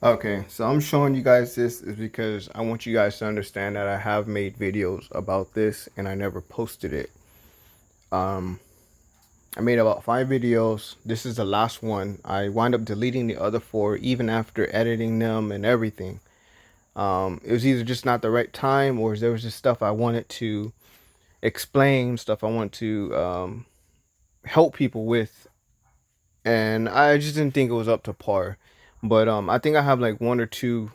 Okay, so I'm showing you guys this is because I want you guys to understand that I have made videos about this and I never posted it. Um, I made about 5 videos. This is the last one. I wound up deleting the other 4 even after editing them and everything. It was either just not the right time or there was just stuff I wanted to explain, stuff I want to help people with, and I just didn't think it was up to par. But I think I have like 1 or 2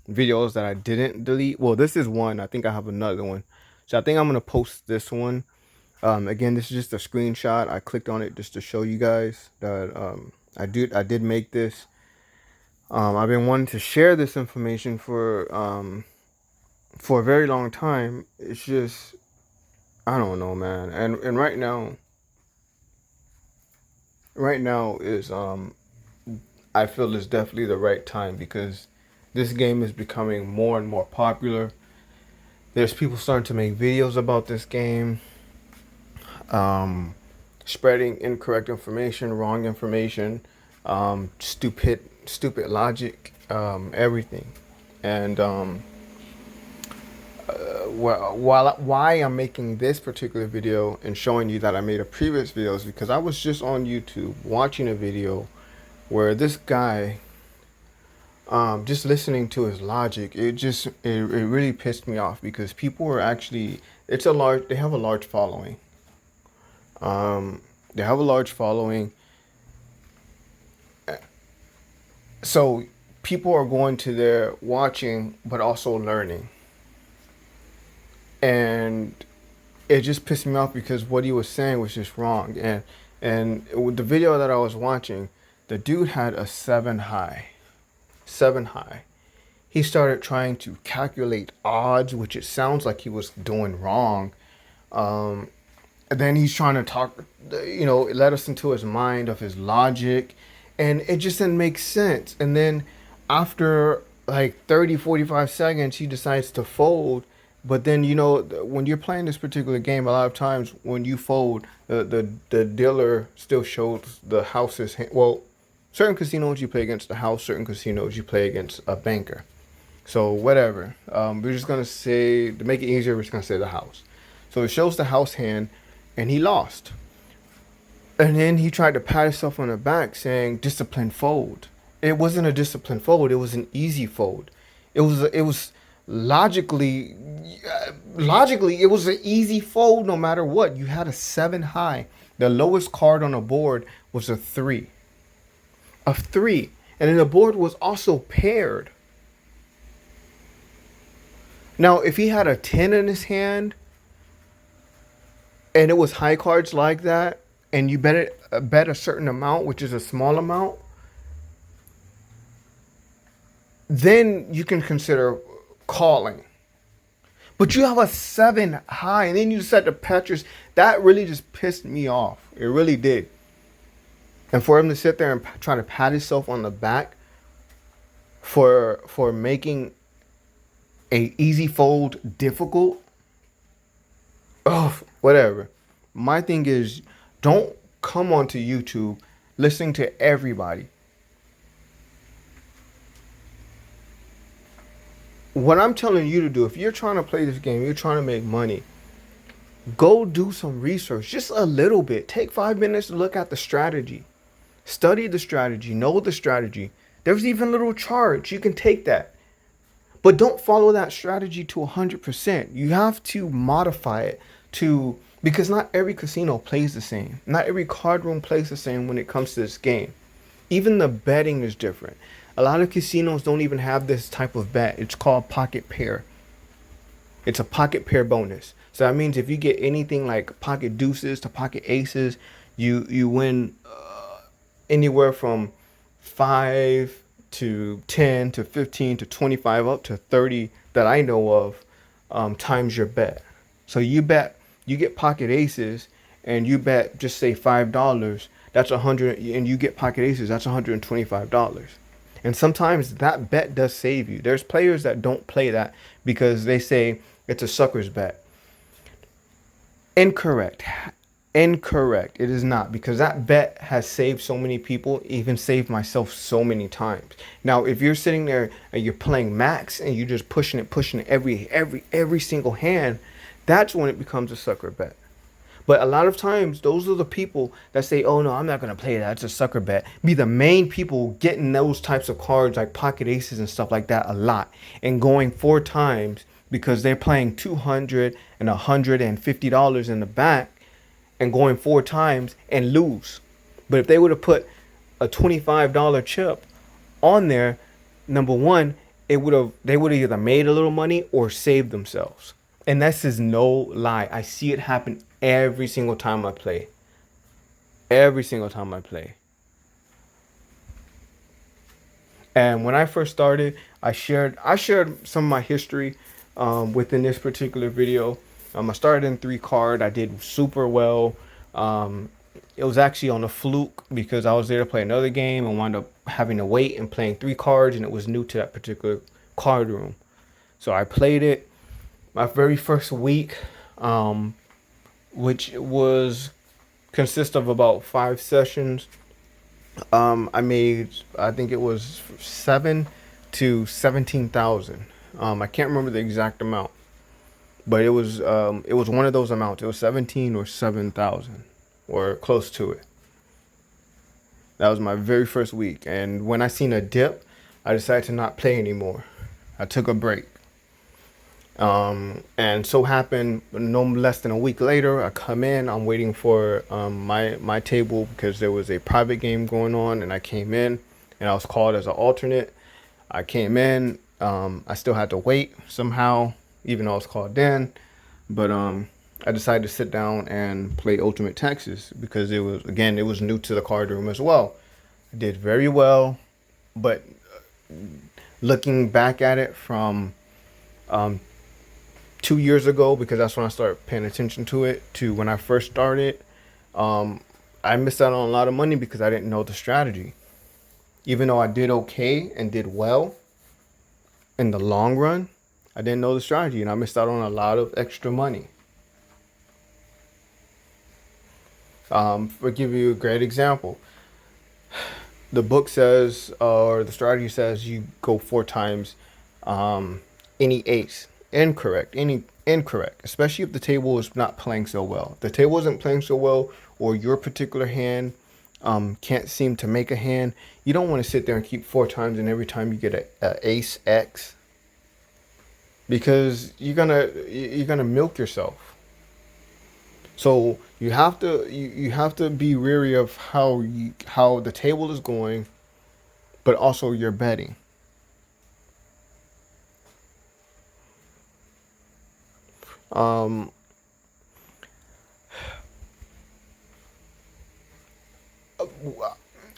videos that I didn't delete. Well, this is one. I think I have another one. So I think I'm gonna post this one. Again, this is just a screenshot. I clicked on it just to show you guys that I did make this. I've been wanting to share this information for a very long time. It's just I don't know, man. And right now is I feel it's definitely the right time because this game is becoming more and more popular. There's people starting to make videos about this game, um, spreading incorrect information, wrong information, stupid logic, everything. And why I'm making this particular video and showing you that I made a previous video is because I was just on YouTube watching a video where this guy, just listening to his logic, it really pissed me off because people are actually they have a large following. They have a large following, so people are going to there watching but also learning, and it just pissed me off because what he was saying was just wrong. And with the video that I was watching, the dude had a 7 high. He started trying to calculate odds, which it sounds like he was doing wrong. And then he's trying to talk, let us into his mind of his logic, and it just didn't make sense. And then after like 30, 45 seconds, he decides to fold. But then, when you're playing this particular game, a lot of times when you fold, the dealer still shows the house's hand. Well, certain casinos you play against the house, certain casinos you play against a banker. So whatever. We're just gonna say, to make it easier, we're just gonna say the house. So it shows the house hand, and he lost. And then he tried to pat himself on the back, saying disciplined fold. It wasn't a disciplined fold. It was an easy fold. It was logically, it was an easy fold no matter what. You had a 7 high. The lowest card on the board was a 3. A 3. And then the board was also paired. Now, if he had a 10 in his hand and it was high cards like that, and you bet a certain amount, which is a small amount, then you can consider calling. But you have a 7 high, and then you set the Petrus. That really just pissed me off. It really did. And for him to sit there and try to pat himself on the back for making a easy fold difficult. Oh, whatever. My thing is, don't come onto YouTube listening to everybody. What I'm telling you to do, if you're trying to play this game, you're trying to make money, go do some research, just a little bit. Take 5 minutes to look at the strategy. Study the strategy, know the strategy. There's even little charts. You can take that. But don't follow that strategy to 100%. You have to modify it because not every casino plays the same. Not every card room plays the same when it comes to this game. Even the betting is different. A lot of casinos don't even have this type of bet. It's called pocket pair. It's a pocket pair bonus. So that means if you get anything like pocket deuces to pocket aces, you win anywhere from 5 to 10 to 15 to 25 up to 30 that I know of, times your bet. So you get pocket aces, and you bet, just say $5. That's 100, and you get pocket aces. That's $125. And sometimes that bet does save you. There's players that don't play that because they say it's a sucker's bet. Incorrect. Incorrect. It is not, because that bet has saved so many people, even saved myself so many times. Now, if you're sitting there and you're playing max and you're just pushing it every single hand, that's when it becomes a sucker bet. But a lot of times, those are the people that say, "Oh no, I'm not gonna play that. It's a sucker bet." Be the main people getting those types of cards like pocket aces and stuff like that a lot, and going 4 times because they're playing $200 and $150 in the back, and going 4 times and lose. But if they would have put a $25 chip on there, number one, they would have either made a little money or saved themselves. And this is no lie. I see it happen every single time I play. Every single time I play. And when I first started, I shared some of my history within this particular video. I started in 3 card. I did super well. It was actually on a fluke because I was there to play another game and wound up having to wait and playing 3 cards, and it was new to that particular card room. So I played it my very first week, which was consist of about 5 sessions. I made, I think it was 7 to 17,000. I can't remember the exact amount, but it was one of those amounts. It was 17 or 7,000, or close to it. That was my very first week, and when I seen a dip, I decided to not play anymore. I took a break. And so happened, no less than a week later, I come in, I'm waiting for my table because there was a private game going on, and I came in and I was called as an alternate. I came in, I still had to wait somehow, even though I was called in, but I decided to sit down and play Ultimate Texas because it was new to the card room as well. I did very well, but looking back at it from 2 years ago, because that's when I started paying attention to it, to when I first started, I missed out on a lot of money because I didn't know the strategy. Even though I did okay and did well in the long run, I didn't know the strategy, and I missed out on a lot of extra money. I'll give you a great example. The book says, or the strategy says, you go 4 times any ace. Incorrect. Incorrect. Especially if the table is not playing so well. If the table isn't playing so well, or your particular hand can't seem to make a hand, you don't want to sit there and keep 4 times and every time you get a ace X, because you're gonna milk yourself. So you have to be wary of how the table is going, but also your betting.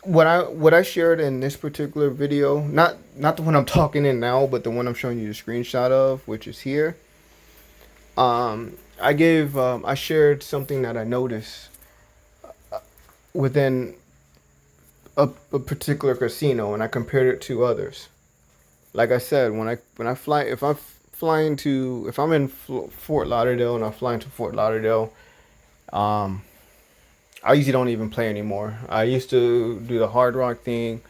What I shared in this particular video, not the one I'm talking in now, but the one I'm showing you the screenshot of, which is here. I shared something that I noticed within a particular casino, and I compared it to others. Like I said, when I fly, if I'm in Fort Lauderdale and I'm flying to Fort Lauderdale, I usually don't even play anymore. I used to do the Hard Rock thing,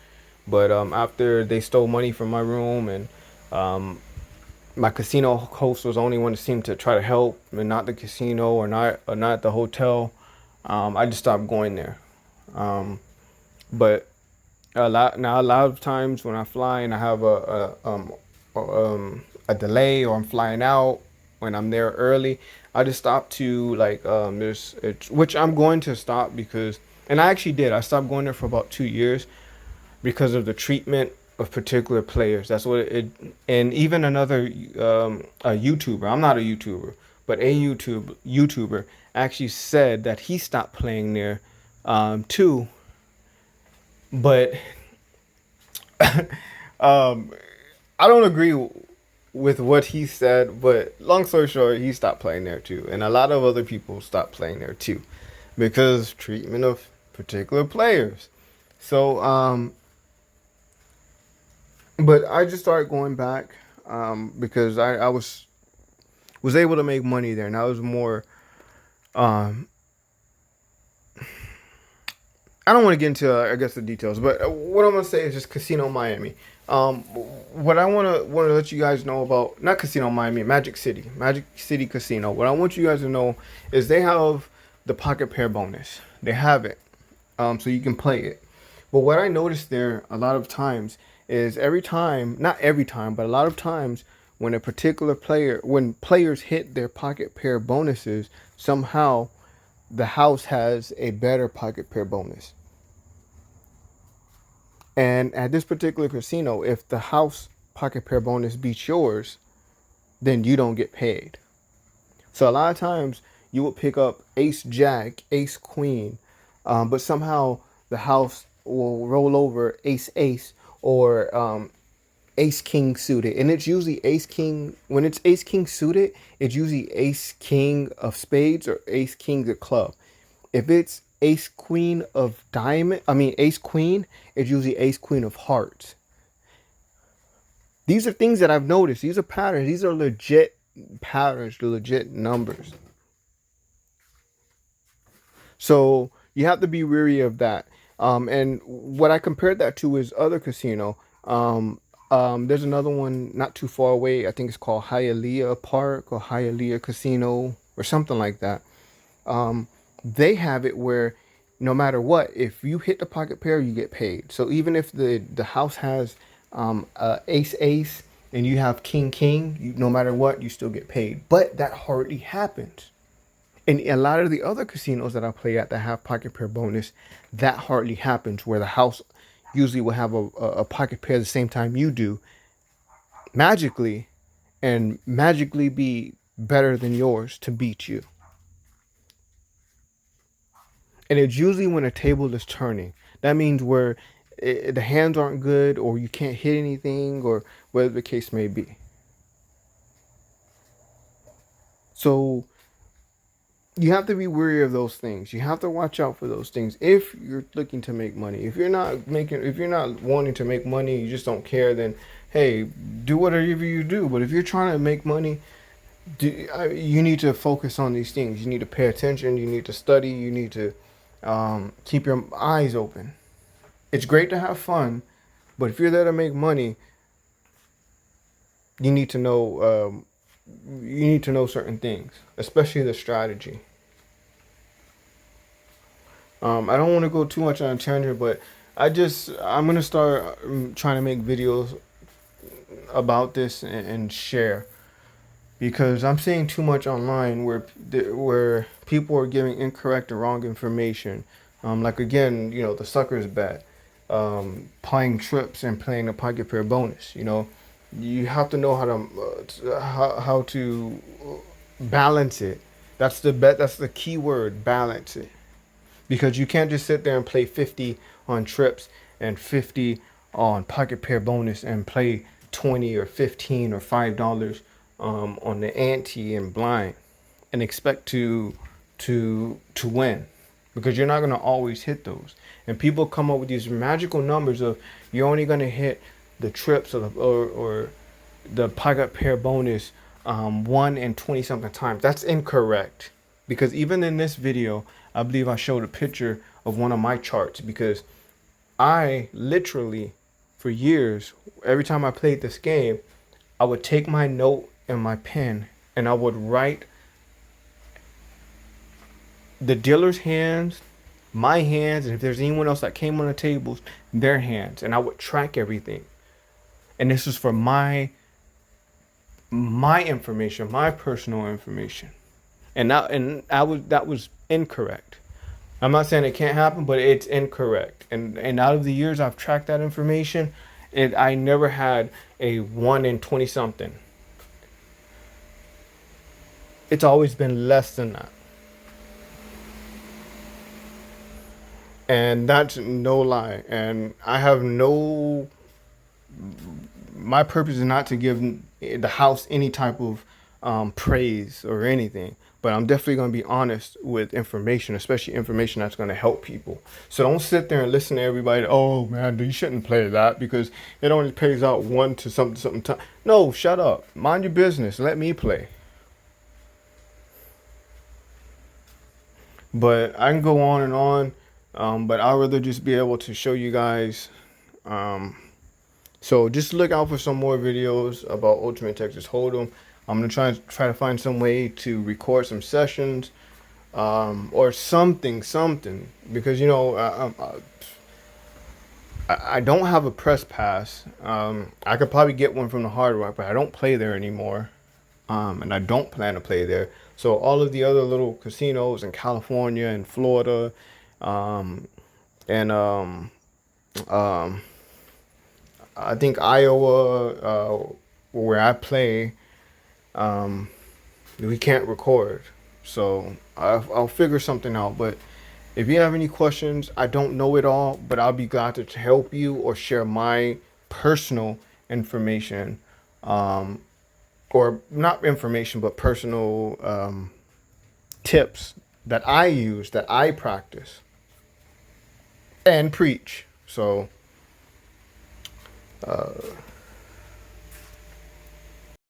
but after they stole money from my room, and my casino host was the only one that seemed to try to help, and not the casino or not the hotel, I just stopped going there. But a lot of times when I fly and I have a delay, or I'm flying out when I'm there early, I just stop to which I'm going to stop because, and I actually did. I stopped going there for about 2 years because of the treatment of particular players. That's what and even another a YouTuber. I'm not a YouTuber, but a YouTuber actually said that he stopped playing there too. But I don't agree with what he said, but long story short, he stopped playing there too, and a lot of other people stopped playing there too because treatment of particular players. So but I just started going back because I was able to make money there, and I was more I don't want to get into, I guess, the details, but what I'm gonna say is just Casino Miami. Um, what I want to let you guys know about, not Casino Miami, Magic City Casino. What I want you guys to know is they have the pocket pair bonus. They have it, so you can play it. But what I noticed there a lot of times is every time, not every time, but a lot of times when a particular player, when players hit their pocket pair bonuses, somehow the house has a better pocket pair bonus. And at this particular casino, if the house pocket pair bonus beats yours, then you don't get paid. So a lot of times you would pick up ace jack, ace queen, but somehow the house will roll over ace ace or ace king suited. And it's usually ace king. When it's ace king suited, it's usually ace king of spades or ace king of club. If it's ace queen of diamond, I mean ace queen, it's usually ace queen of hearts. These are things that I've noticed. These are patterns. These are legit patterns, legit numbers. So you have to be wary of that. And what I compared that to is other casino. There's another one not too far away. I think it's called Hialeah Park or Hialeah Casino or something like that. They have it where no matter what, if you hit the pocket pair, you get paid. So even if the house has ace ace and you have king king, no matter what, you still get paid. But that hardly happens. And a lot of the other casinos that I play at that have pocket pair bonus, that hardly happens, where the house usually will have a pocket pair the same time you do, magically, and magically be better than yours to beat you. And it's usually when a table is turning. That means where the hands aren't good, or you can't hit anything, or whatever the case may be. So you have to be wary of those things. You have to watch out for those things if you're looking to make money. If you're not wanting to make money, you just don't care, then hey, do whatever you do. But if you're trying to make money, you need to focus on these things. You need to pay attention. You need to study. You need to keep your eyes open. It's great to have fun, but if you're there to make money, you need to know certain things, especially the strategy. I don't want to go too much on a tangent, but I'm gonna start trying to make videos about this and share, because I'm seeing too much online where people are giving incorrect or wrong information. Like again, the sucker's bet, playing trips and playing the pocket pair bonus. You have to know how to balance it. That's the bet. That's the key word, balance it. Because you can't just sit there and play 50 on trips and 50 on pocket pair bonus and play 20 or 15 or $5 on the ante and blind and expect to win, because you're not going to always hit those. And people come up with these magical numbers of you're only going to hit the trips or the pocket pair bonus 1 in 20 something times. That's incorrect, because even in this video, I believe I showed a picture of one of my charts, because I literally, for years, every time I played this game, I would take my note and my pen and I would write the dealer's hands, my hands, and if there's anyone else that came on the tables, their hands, and I would track everything. And this is for my information, my personal information. And that was incorrect. I'm not saying it can't happen, but it's incorrect. And out of the years I've tracked that information, I never had a 1 in 20 something. It's always been less than that. And that's no lie. And my purpose is not to give the house any type of praise or anything, but I'm definitely going to be honest with information, especially information that's going to help people. So don't sit there and listen to everybody. Oh man, you shouldn't play that because it only pays out 1 to something time. No, shut up. Mind your business. Let me play. But I can go on and on. But I'd rather just be able to show you guys. So just look out for some more videos about Ultimate Texas Hold'em. I'm gonna try to find some way to record some sessions, or something, because you know I don't have a press pass. I could probably get one from the Hard Rock, but I don't play there anymore, and I don't plan to play there. So all of the other little casinos in California and Florida, and I think Iowa, where I play, we can't record. So I'll figure something out. But if you have any questions, I don't know it all, but I'll be glad to help you or share my personal information, or not information, but personal tips that I use, that I practice and preach. So